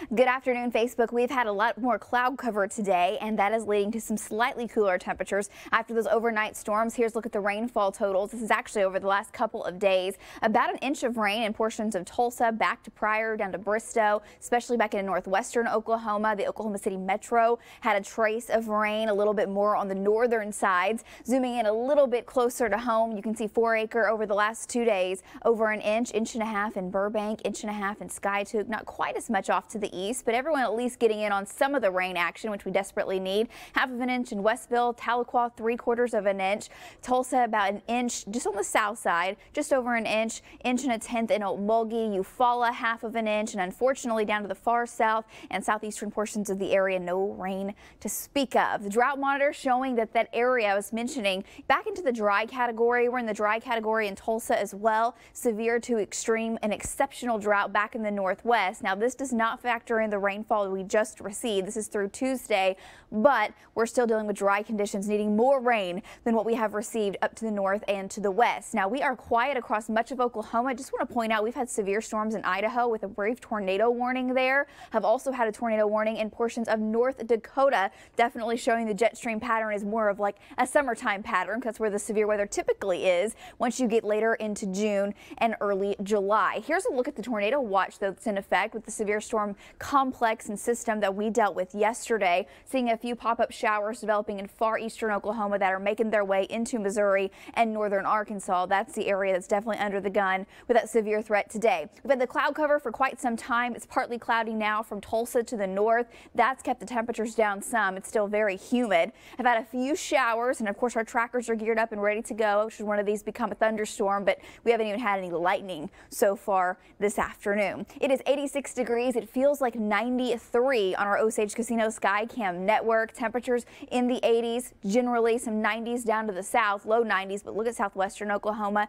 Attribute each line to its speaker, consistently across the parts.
Speaker 1: Good afternoon, Facebook. We've had a lot more cloud cover today, and that is leading to some slightly cooler temperatures after those overnight storms. Here's a look at the rainfall totals. This is actually over the last couple of days. About an inch of rain in portions of Tulsa, back to Pryor, down to Bristow, especially back in northwestern Oklahoma. The Oklahoma City metro had a trace of rain, a little bit more on the northern sides. Zooming in a little bit closer to home, you can see 4 Acre over the last 2 days, over an inch, inch and a half in Burbank, inch and a half in Skytook. Not quite as much off to the east, but everyone at least getting in on some of the rain action, which we desperately need. Half of an inch in Westville, Tahlequah 3/4 of an inch, Tulsa about an inch just on the south side, just over an inch, inch and a tenth in Okmulgee, Eufaula half of an inch, and unfortunately down to the far south and southeastern portions of the area, no rain to speak of. The drought monitor showing that area I was mentioning back into the dry category. We're in the dry category in Tulsa as well. Severe to extreme and exceptional drought back in the northwest. Now this does not factor in the rainfall we just received. This is through Tuesday, but we're still dealing with dry conditions, needing more rain than what we have received up to the north and to the west. Now we are quiet across much of Oklahoma. I just want to point out we've had severe storms in Idaho with a brief tornado warning there. Have also had a tornado warning in portions of North Dakota, definitely showing the jet stream pattern is more of like a summertime pattern because that's where the severe weather typically is once you get later into June and early July. Here's a look at the tornado watch that's in effect with the severe storm complex and system that we dealt with yesterday. Seeing a few pop-up showers developing in far eastern Oklahoma that are making their way into Missouri and northern Arkansas. That's the area that's definitely under the gun with that severe threat today. We've had the cloud cover for quite some time. It's partly cloudy now from Tulsa to the north. That's kept the temperatures down some. It's still very humid. I've had a few showers, and of course our trackers are geared up and ready to go should one of these become a thunderstorm, but we haven't even had any lightning so far this afternoon. It is 86 degrees. It feels like 93 on our Osage Casino Skycam network. Temperatures in the 80s, generally some 90s down to the south, low 90s, but look at southwestern Oklahoma.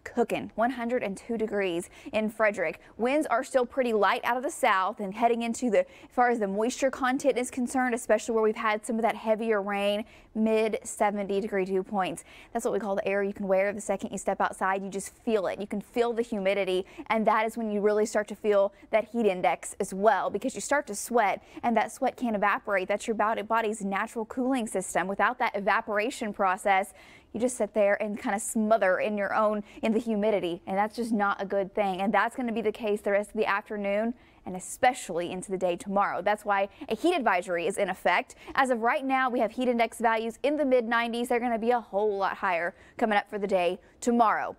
Speaker 1: Cooking 102 degrees in Frederick. Winds are still pretty light out of the south and heading into as far as the moisture content is concerned, especially where we've had some of that heavier rain, mid 70-degree dew points. That's what we call the air you can wear. The second you step outside, you just feel it. You can feel the humidity, and that is when you really start to feel that heat index as well, because you start to sweat and that sweat can't evaporate. That's your body's natural cooling system. Without that evaporation process, you just sit there and kind of smother in the humidity, and that's just not a good thing. And that's going to be the case the rest of the afternoon and especially into the day tomorrow. That's why a heat advisory is in effect. As of right now, we have heat index values in the mid 90s. They're going to be a whole lot higher coming up for the day tomorrow.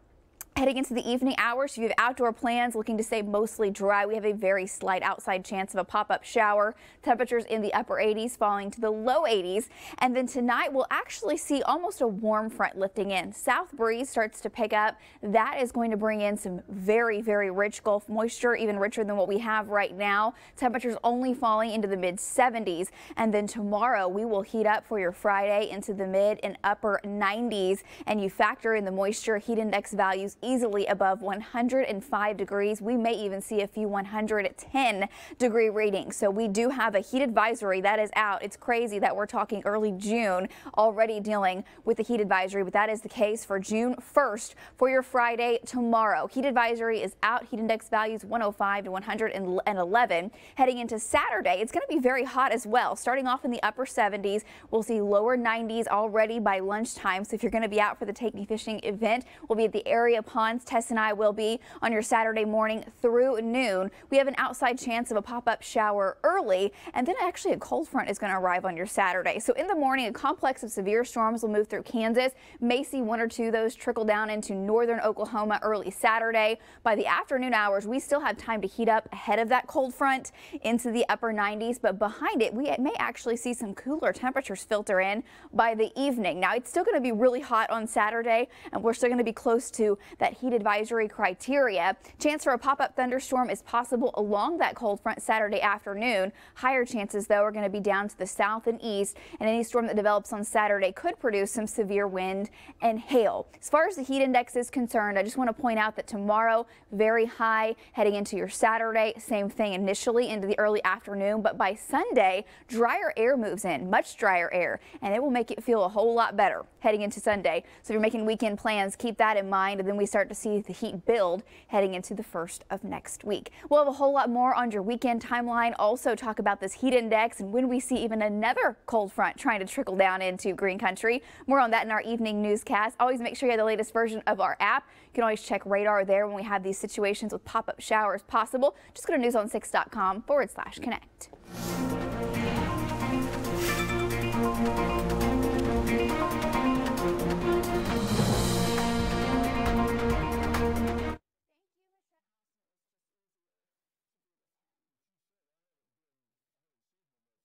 Speaker 1: Heading into the evening hours, if you have outdoor plans looking to stay mostly dry, we have a very slight outside chance of a pop-up shower. Temperatures in the upper 80s falling to the low 80s. And then tonight we'll actually see almost a warm front lifting in. South breeze starts to pick up. That is going to bring in some very, very rich Gulf moisture, even richer than what we have right now. Temperatures only falling into the mid 70s. And then tomorrow we will heat up for your Friday into the mid and upper 90s. And you factor in the moisture, heat index values easily above 105 degrees. We may even see a few 110-degree readings. So we do have a heat advisory that is out. It's crazy that we're talking early June already dealing with the heat advisory, but that is the case for June 1st for your Friday tomorrow. Heat advisory is out. Heat index values 105 to 111. Heading into Saturday, it's going to be very hot as well. Starting off in the upper 70s, we'll see lower 90s already by lunchtime. So if you're going to be out for the Take Me Fishing event, we'll be at the area ponds. Tess and I will be on your Saturday morning through noon. We have an outside chance of a pop-up shower early, and then actually a cold front is going to arrive on your Saturday. So in the morning, a complex of severe storms will move through Kansas. May see 1 or 2 of those trickle down into northern Oklahoma early Saturday. By the afternoon hours, we still have time to heat up ahead of that cold front into the upper 90s, but behind it, we may actually see some cooler temperatures filter in by the evening. Now, it's still going to be really hot on Saturday, and we're still going to be close to that heat advisory criteria. Chance for a pop-up thunderstorm is possible along that cold front Saturday afternoon. Higher chances, though, are going to be down to the south and east, and any storm that develops on Saturday could produce some severe wind and hail. As far as the heat index is concerned, I just want to point out that tomorrow, very high. Heading into your Saturday, same thing initially into the early afternoon, but by Sunday, drier air moves in, much drier air, and it will make it feel a whole lot better heading into Sunday. So if you're making weekend plans, keep that in mind. And then we start to see the heat build heading into the first of next week. We'll have a whole lot more on your weekend timeline. Also talk about this heat index and when we see even another cold front trying to trickle down into green country. More on that in our evening newscast. Always make sure you have the latest version of our app. You can always check radar there when we have these situations with pop-up showers possible. Just go to newson6.com/connect.